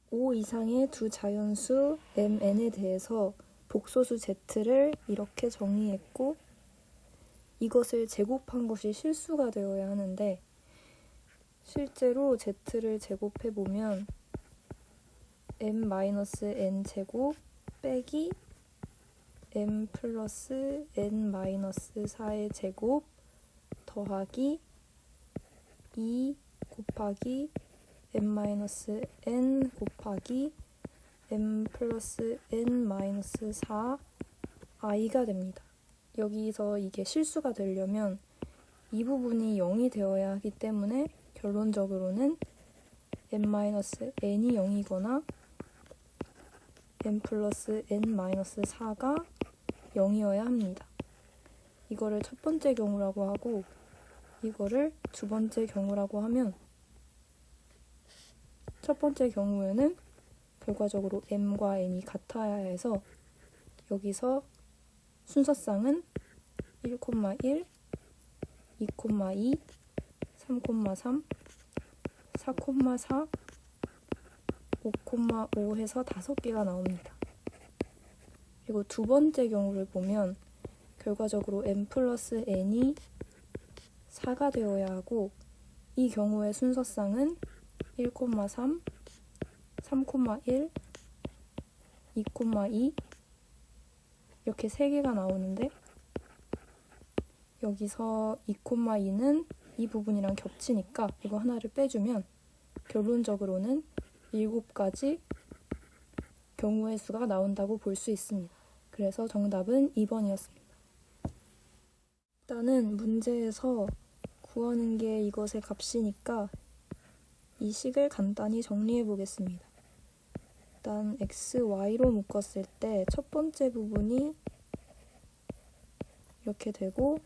O 이상의 두 자연수 mn에 대해서 복소수 z를 이렇게 정의했고 이것을 제곱한 것이 실수가 되어야 하는데 실제로 z를 제곱해보면 m-n 제곱 빼기 m 플러스 n-4의 제곱 더하기 2 곱하기 m-n 곱하기 m 플러스 n-4 i가 됩니다. 여기서 이게 실수가 되려면 이 부분이 0이 되어야 하기 때문에 결론적으로는 n-n이 0이거나 n 플러스 n-4가 0이어야 합니다. 이거를 첫 번째 경우라고 하고 이거를 두 번째 경우라고 하면 첫 번째 경우에는 결과적으로 m과 n이 같아야 해서 여기서 순서쌍은 1,1, 2,2, 3,3, 4,4, 5,5 해서 5개가 나옵니다. 그리고 두 번째 경우를 보면 결과적으로 m 플러스 n이 4가 되어야 하고 이 경우의 순서쌍은 1,3, 3,1, 2,2 이렇게 3개가 나오는데 여기서 2,2는 이 부분이랑 겹치니까 이거 하나를 빼주면 결론적으로는 7가지 경우의 수가 나온다고 볼 수 있습니다. 그래서 정답은 2번이었습니다. 일단은 문제에서 구하는 게 이것의 값이니까 이 식을 간단히 정리해 보겠습니다. 일단 x, y로 묶었을 때 첫 번째 부분이 이렇게 되고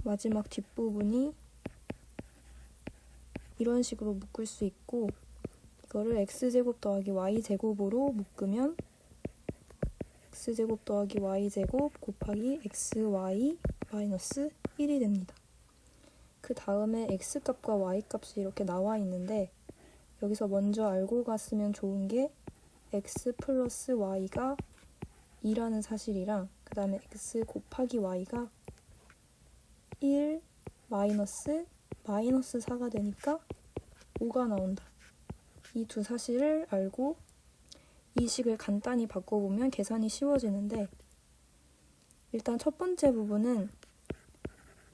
마지막 뒷부분이 이런 식으로 묶을 수 있고 이거를 x제곱 더하기 y제곱으로 묶으면 x제곱 더하기 y제곱 곱하기 xy 마이너스 1이 됩니다. 그 다음에 x값과 y값이 이렇게 나와 있는데 여기서 먼저 알고 갔으면 좋은 게 x 플러스 y가 2라는 사실이랑 그 다음에 x 곱하기 y가 1 마이너스 4가 되니까 5가 나온다. 이 두 사실을 알고 이 식을 간단히 바꿔보면 계산이 쉬워지는데 일단 첫 번째 부분은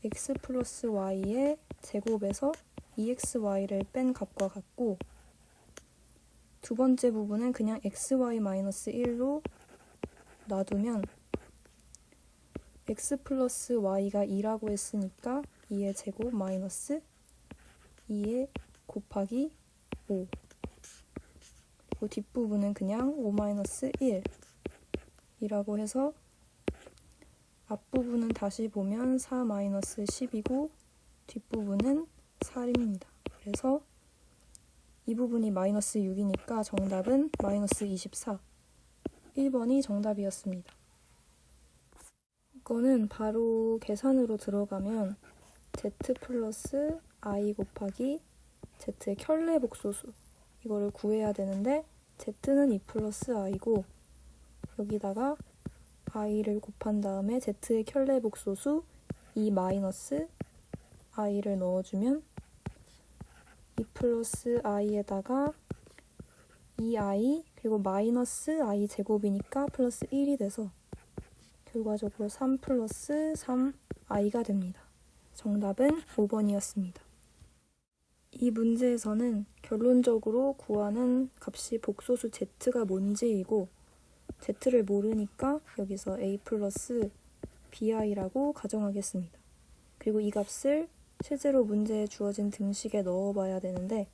x 플러스 y의 제곱에서 2xy를 뺀 값과 같고 두 번째 부분은 그냥 xy-1로 놔두면 x 플러스 y가 2라고 했으니까 2의 제곱 마이너스 2의 곱하기 5 그리고 뒷부분은 그냥 5-1 이라고 해서 앞부분은 다시 보면 4-10이고 뒷부분은 4입니다. 그래서 이 부분이 마이너스 6이니까 정답은 마이너스 24. 1번이 정답이었습니다. 이거는 바로 계산으로 들어가면 z 플러스 i 곱하기 z의 켤레 복소수 이거를 구해야 되는데 z는 2 플러스 i고 여기다가 i를 곱한 다음에 z의 켤레 복소수 2 마이너스 i를 넣어주면 2 플러스 i에다가 2i 그리고 마이너스 i 제곱이니까 플러스 1이 돼서 결과적으로 3 플러스 3i가 됩니다. 정답은 5번이었습니다. 이 문제에서는 결론적으로 구하는 값이 복소수 z가 뭔지이고 z를 모르니까 여기서 a 플러스 bi라고 가정하겠습니다. 그리고 이 값을 실제로 문제에 주어진 등식에 넣어봐야 되는데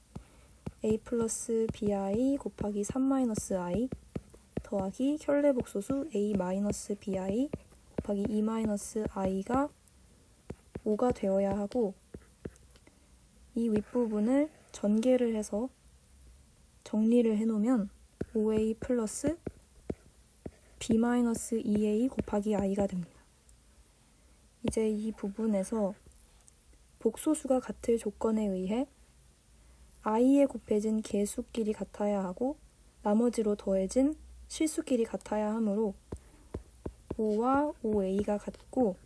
a 플러스 bi 곱하기 3-i 더하기 켤레 복소수 a 마이너스 bi 곱하기 2-i가 5가 되어야 하고 이 윗부분을 전개를 해서 정리를 해놓으면 5a 플러스 b-2a 곱하기 i가 됩니다. 이제 이 부분에서 복소수가 같을 조건에 의해 i에 곱해진 개수끼리 같아야 하고 나머지로 더해진 실수끼리 같아야 하므로 5와 5a가 같고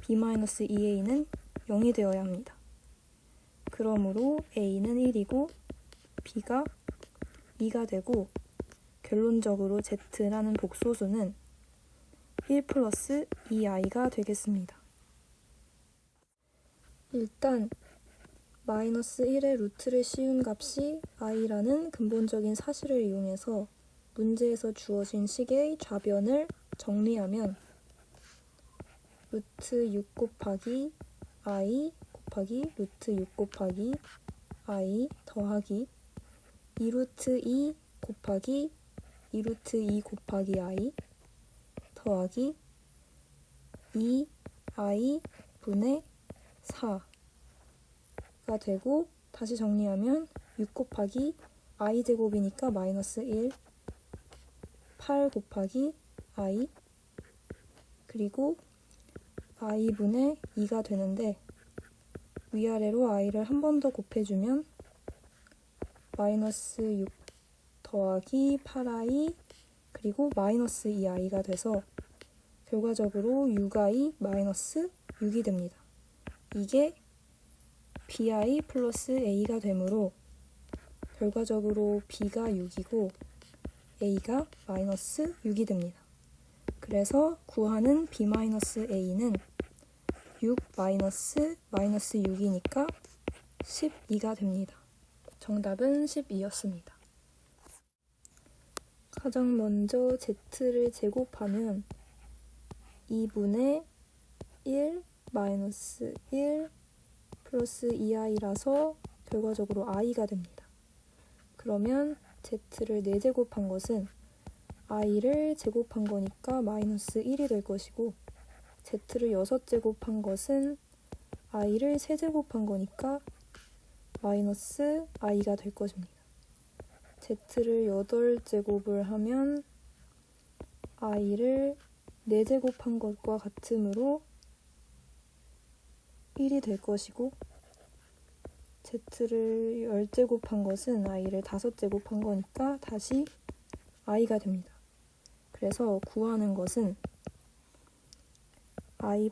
b-2a는 0이 되어야 합니다. 그러므로 a는 1이고 b가 2가 되고 결론적으로 z라는 복소수는 1 플러스 2i가 되겠습니다. 일단 마이너스 1의 루트를 씌운 값이 i라는 근본적인 사실을 이용해서 문제에서 주어진 식의 좌변을 정리하면 루트 6 곱하기 i 곱하기 루트 6 곱하기 i 더하기 2루트 2 곱하기 2루트 2 곱하기 i 더하기 2i 분의 4가 되고 다시 정리하면 6 곱하기 i 제곱이니까 마이너스 1 8 곱하기 i 그리고 i분의 2가 되는데 위아래로 i를 한 번 더 곱해주면 마이너스 6 더하기 8i 그리고 마이너스 2i가 돼서 결과적으로 6i 마이너스 6이 됩니다. 이게 bi 플러스 a가 되므로 결과적으로 b가 6이고 a가 마이너스 6이 됩니다. 그래서 구하는 b-a는 6 마이너스 6이니까 12가 됩니다. 정답은 12였습니다. 가장 먼저 z를 제곱하면 2분의 1 마이너스 1 플러스 2i라서 결과적으로 i가 됩니다. 그러면 z를 4제곱한 것은 i를 제곱한 거니까 마이너스 1이 될 것이고 z를 6제곱한 것은 i를 3제곱한 거니까 마이너스 i가 될 것입니다. z를 8제곱을 하면 i를 4제곱한 것과 같으므로 1이 될 것이고 z를 10제곱한 것은 i를 5제곱한 거니까 다시 i가 됩니다. 그래서 구하는 것은 i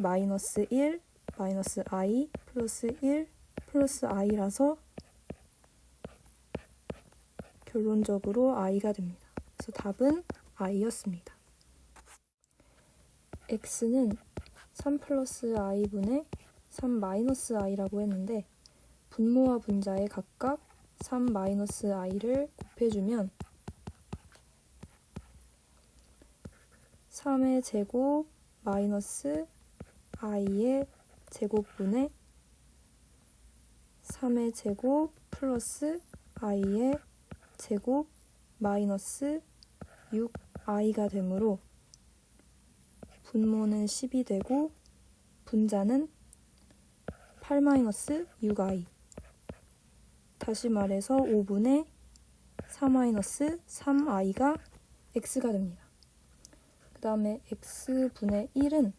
마이너스 1 마이너스 i 플러스 1 플러스 i라서 결론적으로 i가 됩니다. 그래서 답은 i였습니다. x는 3 플러스 i분의 3 마이너스 i라고 했는데 분모와 분자에 각각 3 마이너스 i를 곱해주면 3의 제곱 마이너스 i의 제곱분의 3의 제곱 플러스 i의 제곱 마이너스 6i가 되므로 분모는 10이 되고 분자는 8 마이너스 6i 다시 말해서 5분의 4 마이너스 3i가 x가 됩니다. 그 다음에 x분의 1은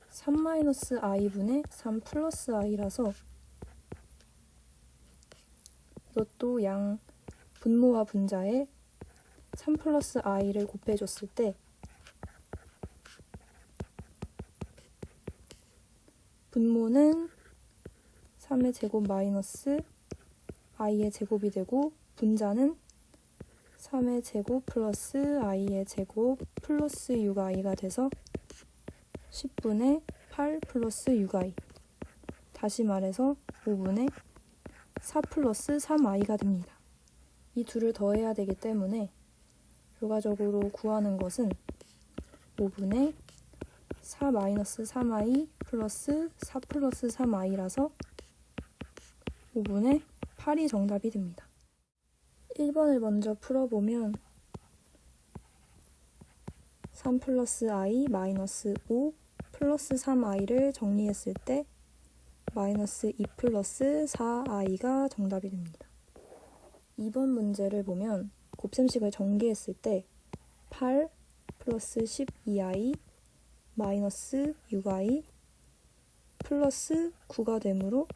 3 마이너스 i분의 3 플러스 i라서 이것도 양 분모와 분자에 3 플러스 i를 곱해줬을 때 분모는 3의 제곱 마이너스 i의 제곱이 되고 분자는 3의 제곱 플러스 i의 제곱 플러스 6i가 돼서 10분의 8 플러스 6i 다시 말해서 5분의 4 플러스 3i가 됩니다. 이 둘을 더해야 되기 때문에 결과적으로 구하는 것은 5분의 4 마이너스 3i 플러스 4 플러스 3i라서 5분의 8이 정답이 됩니다. 1번을 먼저 풀어보면 3 플러스 i 마이너스 5 플러스 3i를 정리했을 때 마이너스 2 플러스 4i가 정답이 됩니다. 2번 문제를 보면 곱셈식을 전개했을 때 8 플러스 12i 마이너스 6i 플러스 9가 되므로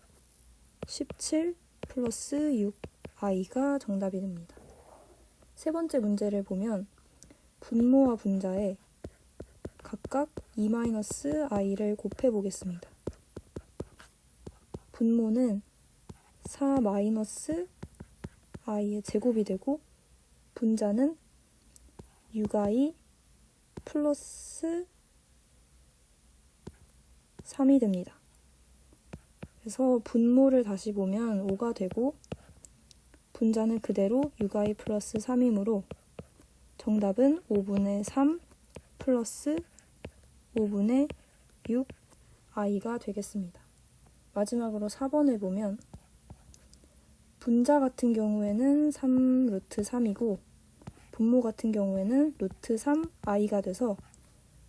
17 플러스 6i가 정답이 됩니다. 세 번째 문제를 보면 분모와 분자에 각각 2-i를 곱해 보겠습니다. 분모는 4-i의 제곱이 되고 분자는 6i 플러스 3이 됩니다. 그래서 분모를 다시 보면 5가 되고 분자는 그대로 6i 플러스 3이므로 정답은 5분의 3 플러스 5분의 6i가 되겠습니다. 마지막으로 4번을 보면 분자 같은 경우에는 3 루트 3이고 분모 같은 경우에는 루트 3i가 돼서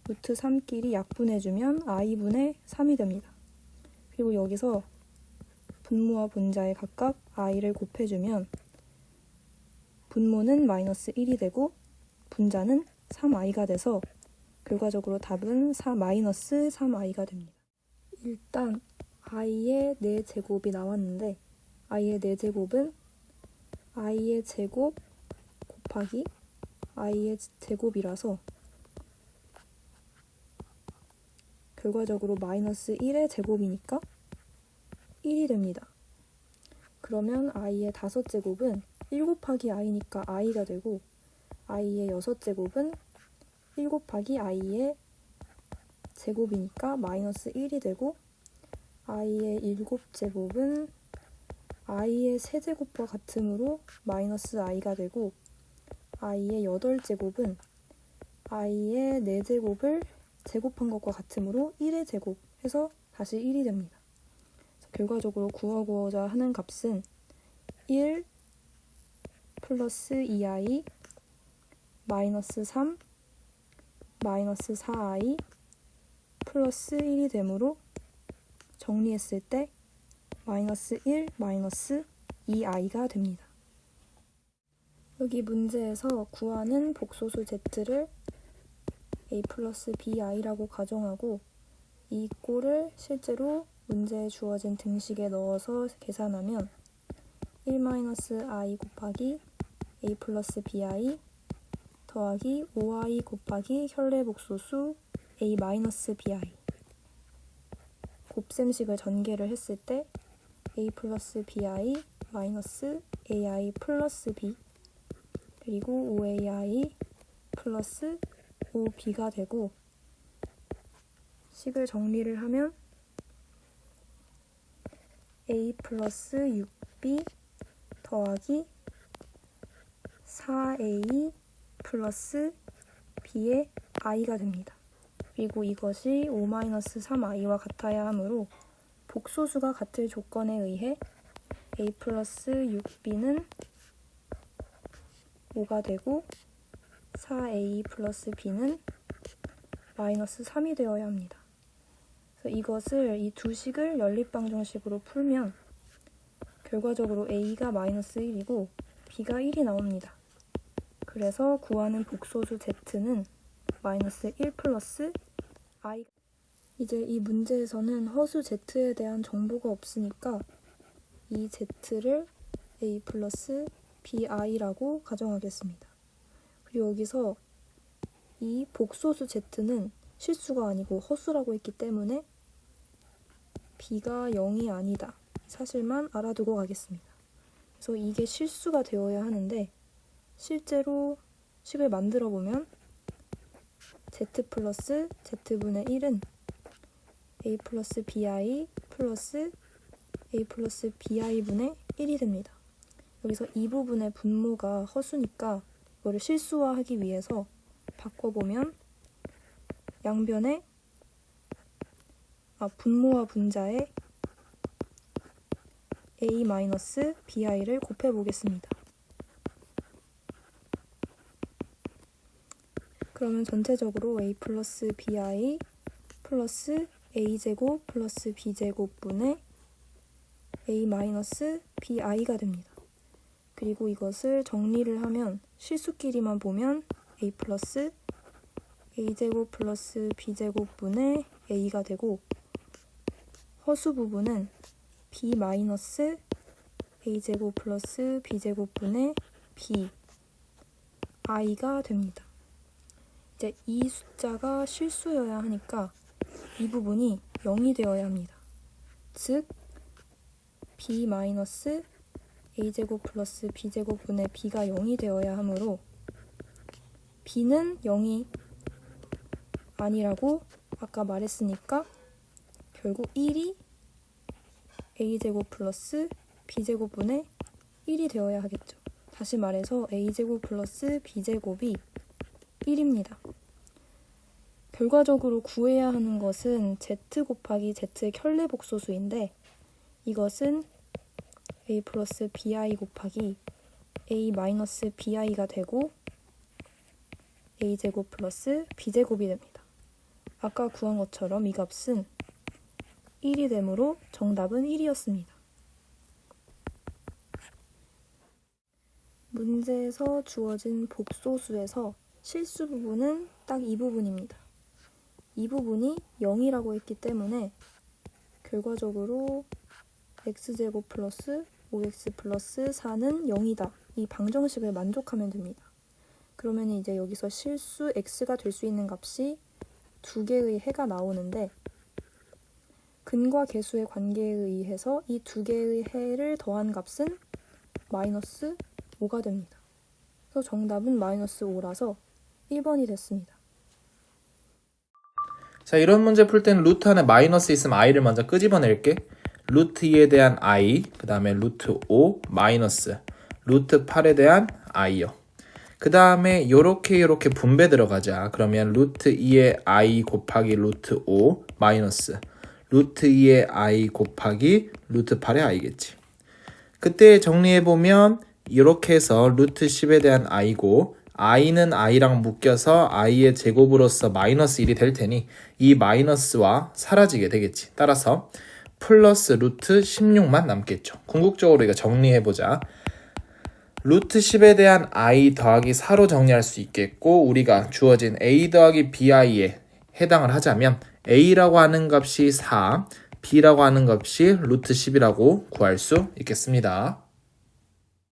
루트 3끼리 약분해주면 i분의 3이 됩니다. 그리고 여기서 분모와 분자에 각각 i를 곱해주면 분모는 마이너스 1이 되고 분자는 3i가 돼서 결과적으로 답은 마이너스 3i가 됩니다. 일단 i의 4제곱이 나왔는데 i의 4제곱은 i의 제곱 곱하기 i의 제곱이라서 결과적으로 마이너스 1의 제곱이니까 1이 됩니다. 그러면 i의 5제곱은 1 곱하기 i니까 i가 되고 i의 6제곱은 1 곱하기 i의 제곱이니까 마이너스 1이 되고 i의 7제곱은 i의 세제곱과 같으므로 마이너스 i가 되고 i의 8제곱은 i의 4제곱을 제곱한 것과 같으므로 1의 제곱 해서 다시 1이 됩니다. 결과적으로 구하고자 하는 값은 1 플러스 2i 마이너스 3 마이너스 4i 플러스 1이 되므로 정리했을 때 마이너스 1 마이너스 2i가 됩니다. 여기 문제에서 구하는 복소수 z를 a 플러스 bi라고 가정하고 이 꼴을 실제로 문제에 주어진 등식에 넣어서 계산하면 1-i 곱하기 a 플러스 bi 더하기 5i 곱하기 현례복소수 a 마이너스 bi 곱셈식을 전개를 했을 때 a 플러스 bi 마이너스 ai 플러스 b 그리고 5ai 플러스 5b가 되고 식을 정리를 하면 a 플러스 6b 더하기 4a 플러스 b의 i가 됩니다. 그리고 이것이 5-3i와 같아야 하므로 복소수가 같을 조건에 의해 a 플러스 6b는 5가 되고 4a 플러스 b는 마이너스 3이 되어야 합니다. 그래서 이것을 이 두 식을 연립방정식으로 풀면 결과적으로 a가 마이너스 1이고 b가 1이 나옵니다. 그래서 구하는 복소수 z는 마이너스 1 플러스 i. 이제 이 문제에서는 허수 z에 대한 정보가 없으니까 이 z를 a 플러스 bi라고 가정하겠습니다. 그리고 여기서 이 복소수 z는 실수가 아니고 허수라고 했기 때문에 b가 0이 아니다. 사실만 알아두고 가겠습니다. 그래서 이게 실수가 되어야 하는데 실제로 식을 만들어 보면 z 플러스 z분의 1은 a 플러스 bi 플러스 a 플러스 bi분의 1이 됩니다. 여기서 이 부분의 분모가 허수니까 이거를 실수화하기 위해서 바꿔보면 양변에 분모와 분자에 a-bi를 곱해보겠습니다. 그러면 전체적으로 a 플러스 bi 플러스 a제곱 플러스 b제곱분의 a-bi가 됩니다. 그리고 이것을 정리를 하면 실수끼리만 보면 a 플러스 a제곱 플러스 b제곱분의 a가 되고 허수 부분은 b 마이너스 a제곱 플러스 b제곱분의 b i가 됩니다. 이제 이 숫자가 실수여야 하니까 이 부분이 0이 되어야 합니다. 즉 b 마이너스 a제곱 플러스 b제곱분의 b가 0이 되어야 하므로 b는 0이 아니라고 아까 말했으니까 결국 1이 a제곱 플러스 b제곱분의 1이 되어야 하겠죠. 다시 말해서 a제곱 플러스 b제곱이 1입니다. 결과적으로 구해야 하는 것은 z 곱하기 z의 켤레 복소수인데 이것은 a 플러스 bi 곱하기 a 마이너스 bi가 되고 a제곱 플러스 b제곱이 됩니다. 아까 구한 것처럼 이 값은 1이 되므로 정답은 1이었습니다. 문제에서 주어진 복소수에서 실수 부분은 딱 이 부분입니다. 이 부분이 0이라고 했기 때문에 결과적으로 x제곱 플러스 5x 플러스 4는 0이다. 이 방정식을 만족하면 됩니다. 그러면 이제 여기서 실수 x가 될 수 있는 값이 두 개의 해가 나오는데 근과 계수의 관계에 의해서 이 두 개의 해를 더한 값은 마이너스 5가 됩니다. 그래서 정답은 마이너스 5라서 1번이 됐습니다. 자, 이런 문제 풀 때는 루트 안에 마이너스 있으면 i를 먼저 끄집어낼게. 루트 2에 대한 i, 그 다음에 루트 5 마이너스 루트 8에 대한 i요. 그 다음에 요렇게 분배 들어가자. 그러면 루트 2의 i 곱하기 루트 5 마이너스 루트 2의 i 곱하기 루트 8의 i겠지. 그때 정리해보면 이렇게 해서 루트 10에 대한 i고 i는 i랑 묶여서 i의 제곱으로서 마이너스 1이 될 테니 이 마이너스와 사라지게 되겠지. 따라서 플러스 루트 16만 남겠죠. 궁극적으로 이거 정리해보자. 루트 10에 대한 i 더하기 4로 정리할 수 있겠고 우리가 주어진 a 더하기 bi에 해당을 하자면 a라고 하는 값이 4, b라고 하는 값이 루트 10이라고 구할 수 있겠습니다.